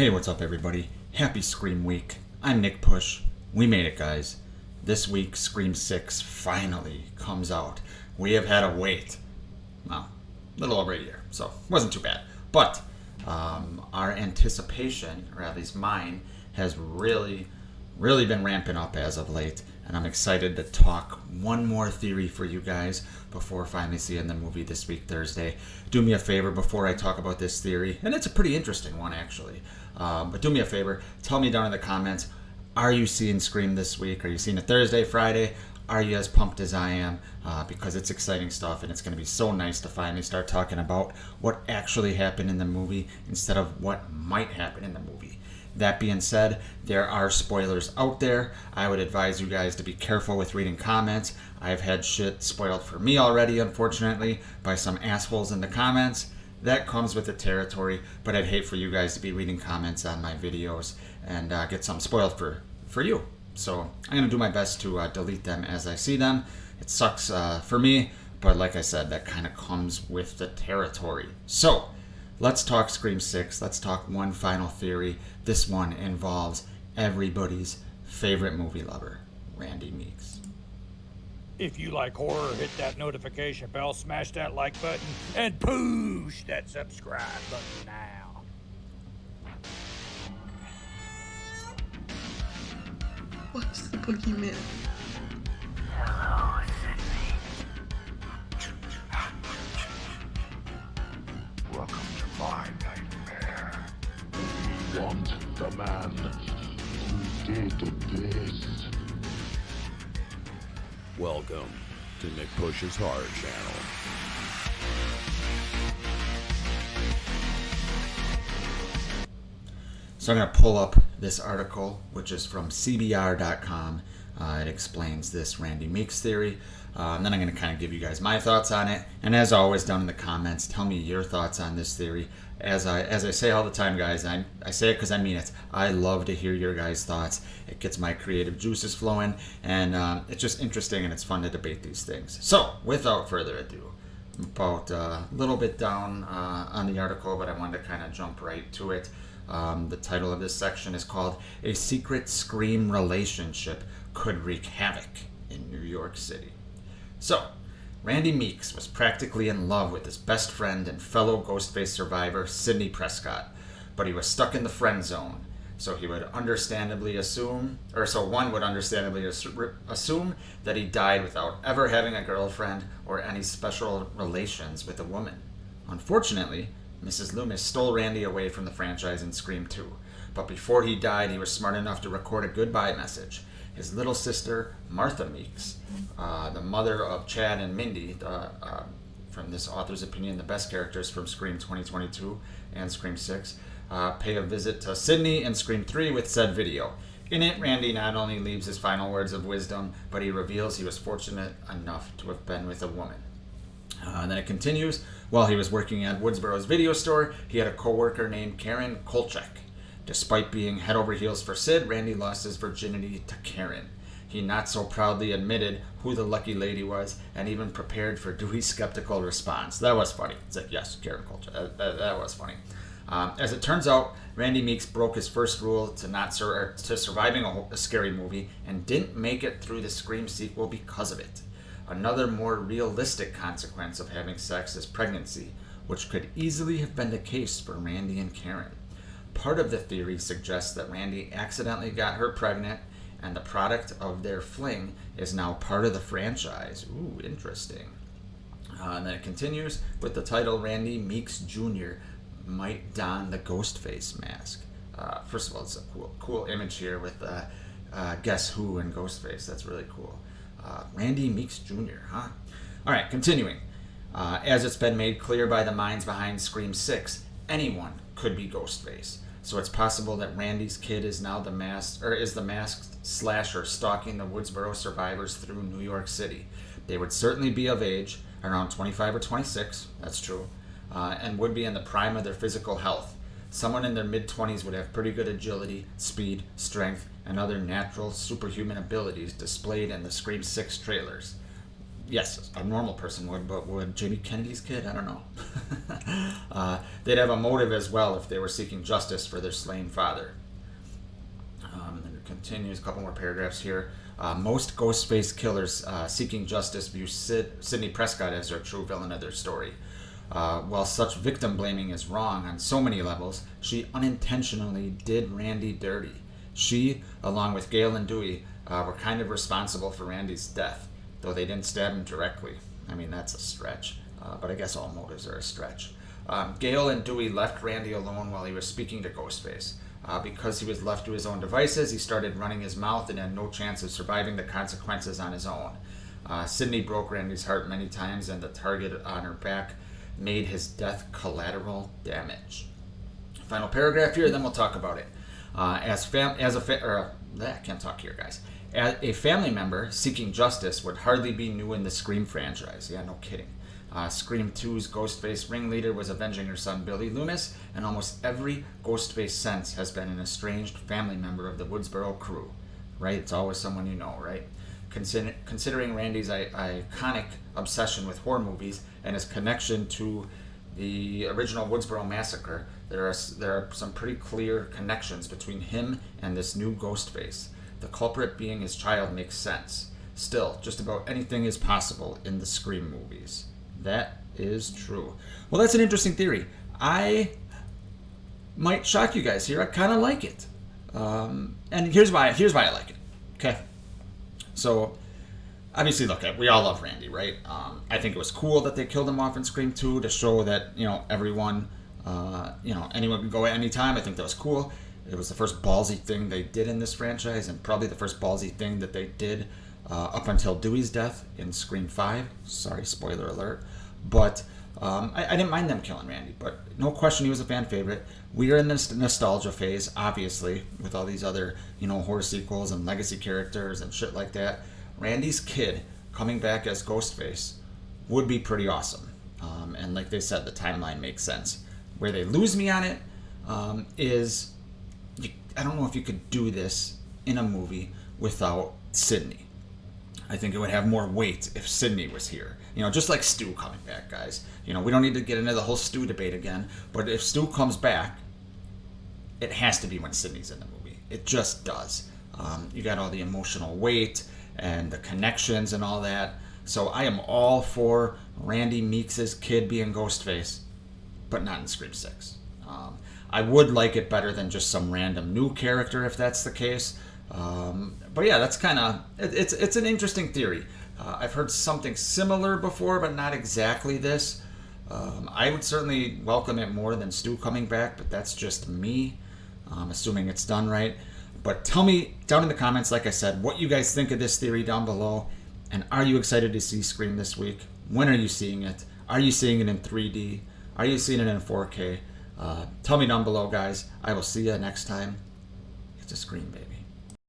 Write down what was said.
Hey, what's up, everybody? Happy Scream Week. I'm Nick Push. We made it, guys. This week, Scream 6 finally comes out. We have had to wait, well, a little over a year, so it wasn't too bad. But our anticipation, or at least mine, has really been ramping up as of late. And I'm excited to talk one more theory for you guys before finally seeing the movie this week, Thursday. Do me a favor before I talk about this theory, and it's a pretty interesting one, actually. But do me a favor, tell me down in the comments, are you seeing Scream this week? Are you seeing it Thursday, Friday? Are you as pumped as I am? Because it's exciting stuff, and it's going to be so nice to finally start talking about what actually happened in the movie instead of what might happen in the movie. That being said, there are spoilers out there. I would advise you guys to be careful with reading comments. I've had shit spoiled for me already, unfortunately, by some assholes in the comments. That comes with the territory, but I'd hate for you guys to be reading comments on my videos and get something spoiled for you. So I'm going to do my best to delete them as I see them. It sucks for me, but like I said, that kind of comes with the territory. So let's talk Scream 6. Let's talk one final theory. This one involves everybody's favorite movie lover, Randy Meeks. If you like horror, hit that notification bell, smash that like button, and push that subscribe button now. What's the boogeyman? Hello, Sydney. Welcome to my nightmare. We want the man who did this. Welcome to Nick Push's Horror Channel. So I'm going to pull up this article, which is from CBR.com. It explains this Randy Meeks theory. And then I'm going to kind of give you guys my thoughts on it. And as always, down in the comments, tell me your thoughts on this theory. As I say all the time, guys, I say it because I mean it. I love to hear your guys' thoughts. It gets my creative juices flowing, and it's just interesting and it's fun to debate these things. So, without further ado, about a little bit down on the article, but I wanted to kind of jump right to it. The title of this section is called "A Secret Scream Relationship Could Wreak Havoc in New York City." So, Randy Meeks was practically in love with his best friend and fellow Ghostface survivor, Sidney Prescott, but he was stuck in the friend zone. So one would understandably assume that he died without ever having a girlfriend or any special relations with a woman. Unfortunately, Mrs. Loomis stole Randy away from the franchise in Scream 2, but before he died, he was smart enough to record a goodbye message. His little sister, Martha Meeks, the mother of Chad and Mindy, from this author's opinion, the best characters from Scream 2022 and Scream 6, pay a visit to Sydney in Scream 3 with said video. In it, Randy not only leaves his final words of wisdom, but he reveals he was fortunate enough to have been with a woman. And then it continues, while he was working at Woodsboro's video store, he had a co-worker named Karen Kolchak. Despite being head over heels for Sid, Randy lost his virginity to Karen. He not so proudly admitted who the lucky lady was and even prepared for Dewey's skeptical response. That was funny. It's like, yes, Karen Kolchak. That was funny. As it turns out, Randy Meeks broke his first rule to surviving a scary movie and didn't make it through the Scream sequel because of it. Another more realistic consequence of having sex is pregnancy, which could easily have been the case for Randy and Karen. Part of the theory suggests that Randy accidentally got her pregnant, and the product of their fling is now part of the franchise. Ooh, interesting. And then it continues with the title, Randy Meeks Jr. might don the Ghostface mask. First of all, it's a cool image here with Guess Who and Ghostface. That's really cool. Randy Meeks Jr., huh? All right, continuing. As it's been made clear by the minds behind Scream 6, anyone could be Ghostface. So it's possible that Randy's kid is now the masked slasher stalking the Woodsboro survivors through New York City. They would certainly be of age, around 25 or 26, that's true, and would be in the prime of their physical health. Someone in their mid-20s would have pretty good agility, speed, strength, and other natural superhuman abilities displayed in the Scream 6 trailers. yes, a normal person would, but would Jamie Kennedy's kid? I don't know. They'd have a motive as well if they were seeking justice for their slain father. And then it continues, a couple more paragraphs here. Most Ghostface killers seeking justice view Sidney Prescott as their true villain of their story. While such victim blaming is wrong on so many levels, she unintentionally did Randy dirty. She, along with Gail and Dewey, were kind of responsible for Randy's death, though they didn't stab him directly. I mean, that's a stretch, but I guess all motives are a stretch. Gail and Dewey left Randy alone while he was speaking to Ghostface. Because he was left to his own devices, he started running his mouth and had no chance of surviving the consequences on his own. Sidney broke Randy's heart many times, and the target on her back made his death collateral damage. Final paragraph here, then we'll talk about it. I can't talk here, guys. As a family member seeking justice would hardly be new in the Scream franchise. Yeah, no kidding. Scream 2's Ghostface ringleader was avenging her son Billy Loomis, and almost every Ghostface since has been an estranged family member of the Woodsboro crew. Right? It's always someone you know, right? Considering Randy's iconic obsession with horror movies and his connection to the original Woodsboro massacre, there are some pretty clear connections between him and this new Ghostface. The culprit being his child makes sense. Still, just about anything is possible in the Scream movies. That is true. Well, that's an interesting theory. I might shock you guys here. I kind of like it. And here's why I like it. Okay. So, obviously, look, we all love Randy, right? I think it was cool that they killed him off in Scream 2 to show that, everyone, anyone can go at any time. I think that was cool. It was the first ballsy thing they did in this franchise, and probably the first ballsy thing that they did up until Dewey's death in Scream 5. Sorry, spoiler alert. But I didn't mind them killing Randy, but no question he was a fan favorite. We are in this nostalgia phase, obviously, with all these other, horror sequels and legacy characters and shit like that. Randy's kid coming back as Ghostface would be pretty awesome. And like they said, the timeline makes sense. Where they lose me on it is, I don't know if you could do this in a movie without Sidney. I think it would have more weight if Sidney was here. Just like Stu coming back, guys. We don't need to get into the whole Stu debate again, but if Stu comes back, it has to be when Sidney's in the movie. It just does. You got all the emotional weight and the connections and all that. So I am all for Randy Meeks' kid being Ghostface, but not in Scream 6. I would like it better than just some random new character if that's the case. But yeah, that's kind of, it's an interesting theory. I've heard something similar before, but not exactly this. I would certainly welcome it more than Stu coming back, but that's just me, assuming it's done right. But tell me down in the comments, like I said, what you guys think of this theory down below. And are you excited to see Scream this week? When are you seeing it? Are you seeing it in 3D? Are you seeing it in 4K? Tell me down below, guys. I will see you next time. It's a Scream, baby.